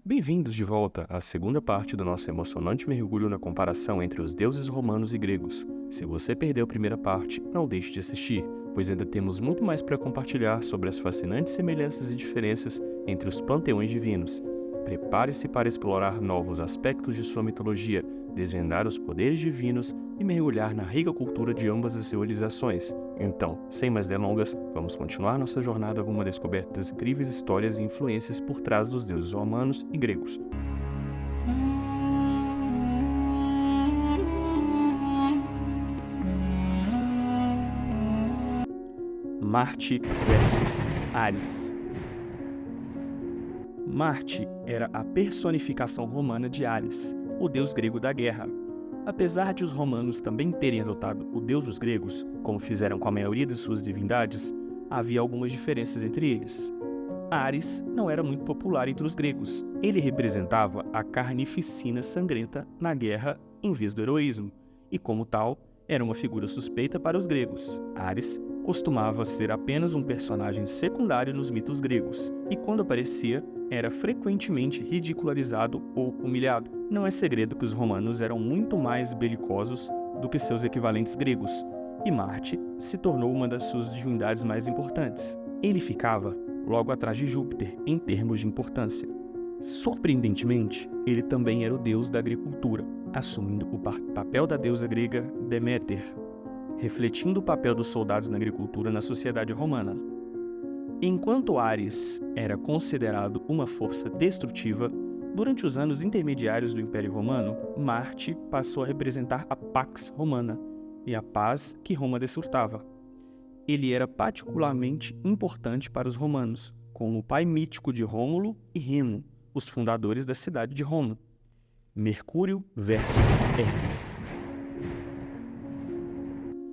Bem-vindos de volta à segunda parte do nosso emocionante mergulho na comparação entre os deuses romanos e gregos. Se você perdeu a primeira parte, não deixe de assistir, pois ainda temos muito mais para compartilhar sobre as fascinantes semelhanças e diferenças entre os panteões divinos. Prepare-se para explorar novos aspectos de sua mitologia, desvendar os poderes divinos e mergulhar na rica cultura de ambas as civilizações. Então, sem mais delongas, vamos continuar nossa jornada rumo à descoberta das incríveis histórias e influências por trás dos deuses romanos e gregos. Marte versus Ares. Marte era a personificação romana de Ares, o deus grego da guerra. Apesar de os romanos também terem adotado o deus dos gregos, como fizeram com a maioria de suas divindades, havia algumas diferenças entre eles. Ares não era muito popular entre os gregos. Ele representava a carnificina sangrenta na guerra em vez do heroísmo, e como tal, era uma figura suspeita para os gregos. Ares costumava ser apenas um personagem secundário nos mitos gregos, e quando aparecia, era frequentemente ridicularizado ou humilhado. Não é segredo que os romanos eram muito mais belicosos do que seus equivalentes gregos, e Marte se tornou uma das suas divindades mais importantes. Ele ficava logo atrás de Júpiter em termos de importância. Surpreendentemente, ele também era o deus da agricultura, assumindo o papel da deusa grega Deméter, refletindo o papel dos soldados na agricultura na sociedade romana. Enquanto Ares era considerado uma força destrutiva, durante os anos intermediários do Império Romano, Marte passou a representar a Pax Romana e a paz que Roma desfrutava. Ele era particularmente importante para os romanos, como o pai mítico de Rômulo e Remo, os fundadores da cidade de Roma. Mercúrio versus Hermes.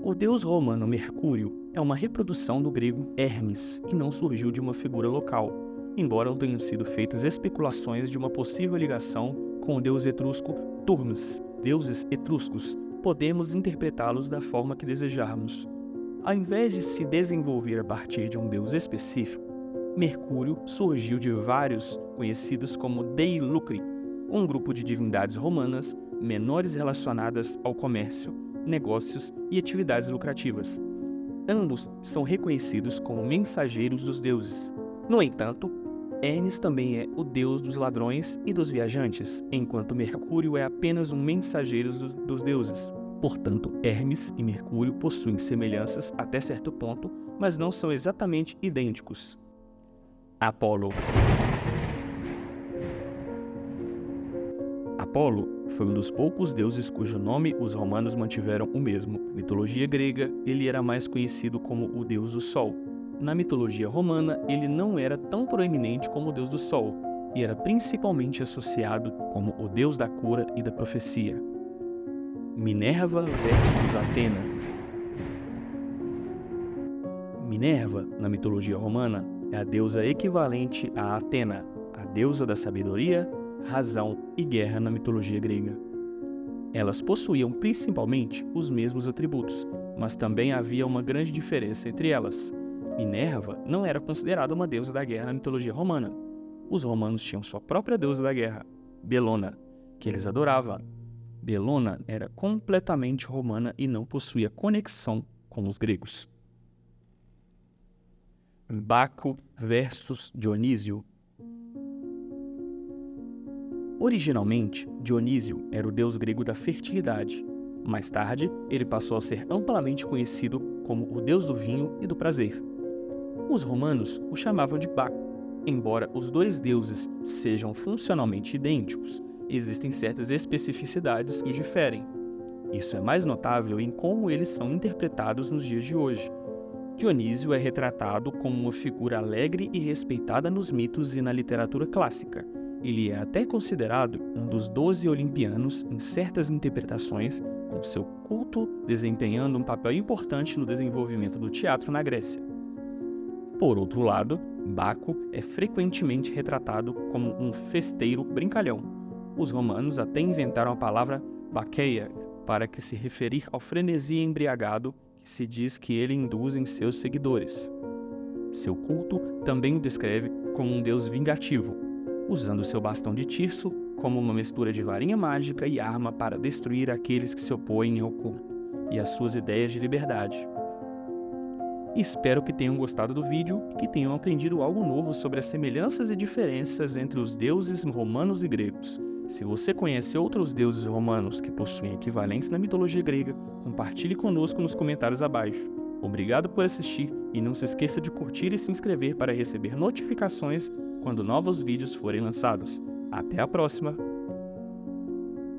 O deus romano Mercúrio é uma reprodução do grego Hermes, que não surgiu de uma figura local, embora tenham sido feitas especulações de uma possível ligação com o deus etrusco Turnus. Deuses etruscos, podemos interpretá-los da forma que desejarmos. Ao invés de se desenvolver a partir de um deus específico, Mercúrio surgiu de vários conhecidos como Dei Lucri, um grupo de divindades romanas menores relacionadas ao comércio, negócios e atividades lucrativas. Ambos são reconhecidos como mensageiros dos deuses. No entanto, Hermes também é o deus dos ladrões e dos viajantes, enquanto Mercúrio é apenas um mensageiro dos deuses. Portanto, Hermes e Mercúrio possuem semelhanças até certo ponto, mas não são exatamente idênticos. Apolo. Apolo foi um dos poucos deuses cujo nome os romanos mantiveram o mesmo. Na mitologia grega, ele era mais conhecido como o deus do sol. Na mitologia romana, ele não era tão proeminente como o deus do sol, e era principalmente associado como o deus da cura e da profecia. Minerva versus Atena. Minerva, na mitologia romana, é a deusa equivalente a Atena, a deusa da sabedoria, razão e guerra na mitologia grega. Elas possuíam principalmente os mesmos atributos, mas também havia uma grande diferença entre elas. Minerva não era considerada uma deusa da guerra na mitologia romana. Os romanos tinham sua própria deusa da guerra, Belona, que eles adoravam. Belona era completamente romana e não possuía conexão com os gregos. Baco versus Dionísio. Originalmente, Dionísio era o deus grego da fertilidade. Mais tarde, ele passou a ser amplamente conhecido como o deus do vinho e do prazer. Os romanos o chamavam de Baco. Embora os dois deuses sejam funcionalmente idênticos, existem certas especificidades que diferem. Isso é mais notável em como eles são interpretados nos dias de hoje. Dionísio é retratado como uma figura alegre e respeitada nos mitos e na literatura clássica. Ele é até considerado um dos 12 olimpianos em certas interpretações, com seu culto desempenhando um papel importante no desenvolvimento do teatro na Grécia. Por outro lado, Baco é frequentemente retratado como um festeiro brincalhão. Os romanos até inventaram a palavra baqueia para que se referir ao frenesi embriagado que se diz que ele induz em seus seguidores. Seu culto também o descreve como um deus vingativo. usando seu bastão de Tirso como uma mistura de varinha mágica e arma para destruir aqueles que se opõem ao culto e às suas ideias de liberdade. Espero que tenham gostado do vídeo e que tenham aprendido algo novo sobre as semelhanças e diferenças entre os deuses romanos e gregos. Se você conhece outros deuses romanos que possuem equivalentes na mitologia grega, compartilhe conosco nos comentários abaixo. Obrigado por assistir e não se esqueça de curtir e se inscrever para receber notificações quando novos vídeos forem lançados. Até a próxima!